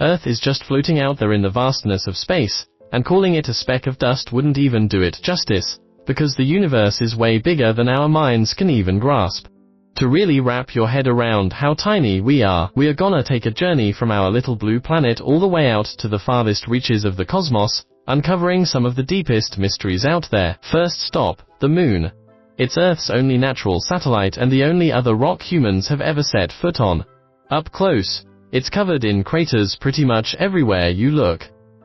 Earth is just floating out there in the vastness of space, and calling it a speck of dust wouldn't even do it justice, because the universe is way bigger than our minds can even grasp. To really wrap your head around how tiny we are gonna take a journey from our little blue planet all the way out to the farthest reaches of the cosmos, uncovering some of the deepest mysteries out there. First stop, the Moon. It's Earth's only natural satellite and the only other rock humans have ever set foot on. Up close, it's covered in craters pretty much everywhere you look.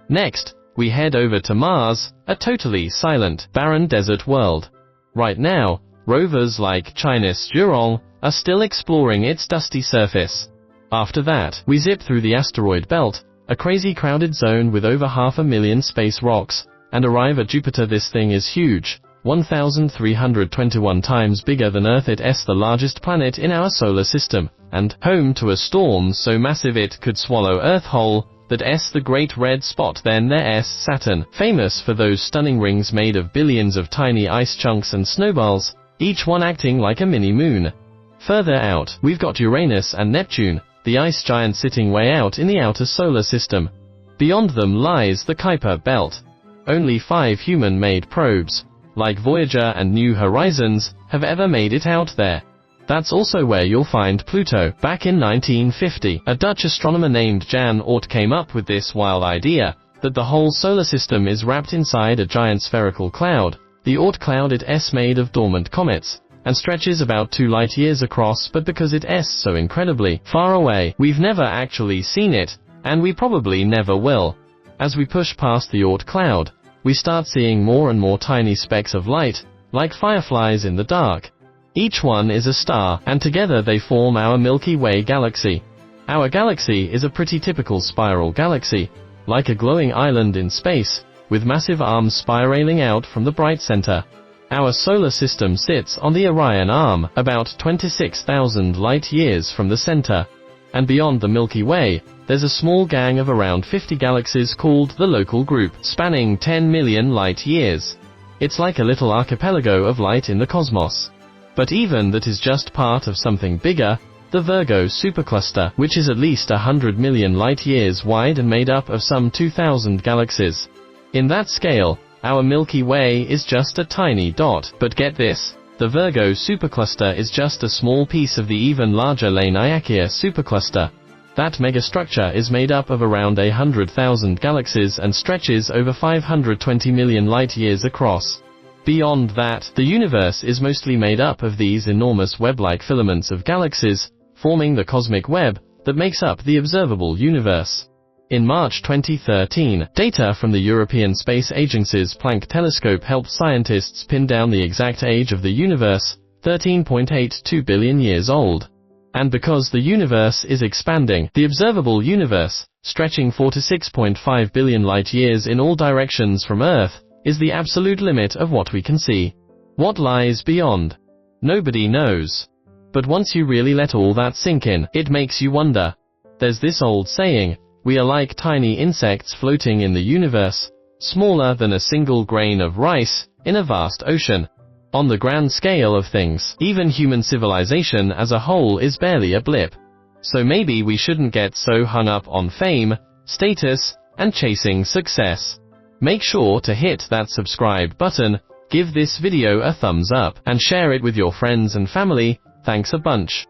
Next, we head over to Mars, a totally silent, barren desert world. Right now, rovers like China's Zhurong are still exploring its dusty surface. After that, we zip through the asteroid belt, a crazy crowded zone with over 500,000 space rocks, and arrive at Jupiter. This thing is huge, 1,321 times bigger than Earth. It's the largest planet in our solar system, and home to a storm so massive it could swallow Earth whole. That's the great red spot. Then there's Saturn, famous for those stunning rings made of billions of tiny ice chunks and snowballs, each one acting like a mini moon. Further out, we've got Uranus and Neptune, the ice giants sitting way out in the outer solar system. Beyond them lies the Kuiper belt. Only 5 human-made probes, like Voyager and New Horizons, have ever made it out there. That's also where you'll find Pluto. Back in 1950, a Dutch astronomer named Jan Oort came up with this wild idea, that the whole solar system is wrapped inside a giant spherical cloud. The Oort cloud is made of dormant comets, and stretches about 2 light-years across, but because it's so incredibly far away, we've never actually seen it, and we probably never will. As we push past the Oort cloud, we start seeing more and more tiny specks of light, like fireflies in the dark. Each one is a star, and together they form our Milky Way galaxy. Our galaxy is a pretty typical spiral galaxy, like a glowing island in space, with massive arms spiraling out from the bright center. Our solar system sits on the Orion arm, about 26,000 light-years from the center. And beyond the Milky Way, there's a small gang of around 50 galaxies called the Local Group, spanning 10 million light-years. It's like a little archipelago of light in the cosmos. But even that is just part of something bigger, the Virgo supercluster, which is at least 100 million light-years wide and made up of some 2,000 galaxies. In that scale, our Milky Way is just a tiny dot. But get this, the Virgo supercluster is just a small piece of the even larger Laniakea supercluster. That megastructure is made up of around 100,000 galaxies and stretches over 520 million light-years across. Beyond that, the universe is mostly made up of these enormous web-like filaments of galaxies, forming the cosmic web that makes up the observable universe. In March 2013, data from the European Space Agency's Planck telescope helped scientists pin down the exact age of the universe, 13.82 billion years old. And because the universe is expanding, the observable universe, stretching 4 to 6.5 billion light-years in all directions from Earth, is the absolute limit of what we can see. What lies beyond? Nobody knows. But once you really let all that sink in, it makes you wonder. There's this old saying, we are like tiny insects floating in the universe, smaller than a single grain of rice, in a vast ocean. On the grand scale of things, even human civilization as a whole is barely a blip. So maybe we shouldn't get so hung up on fame, status, and chasing success. Make sure to hit that subscribe button, give this video a thumbs up, and share it with your friends and family. Thanks a bunch.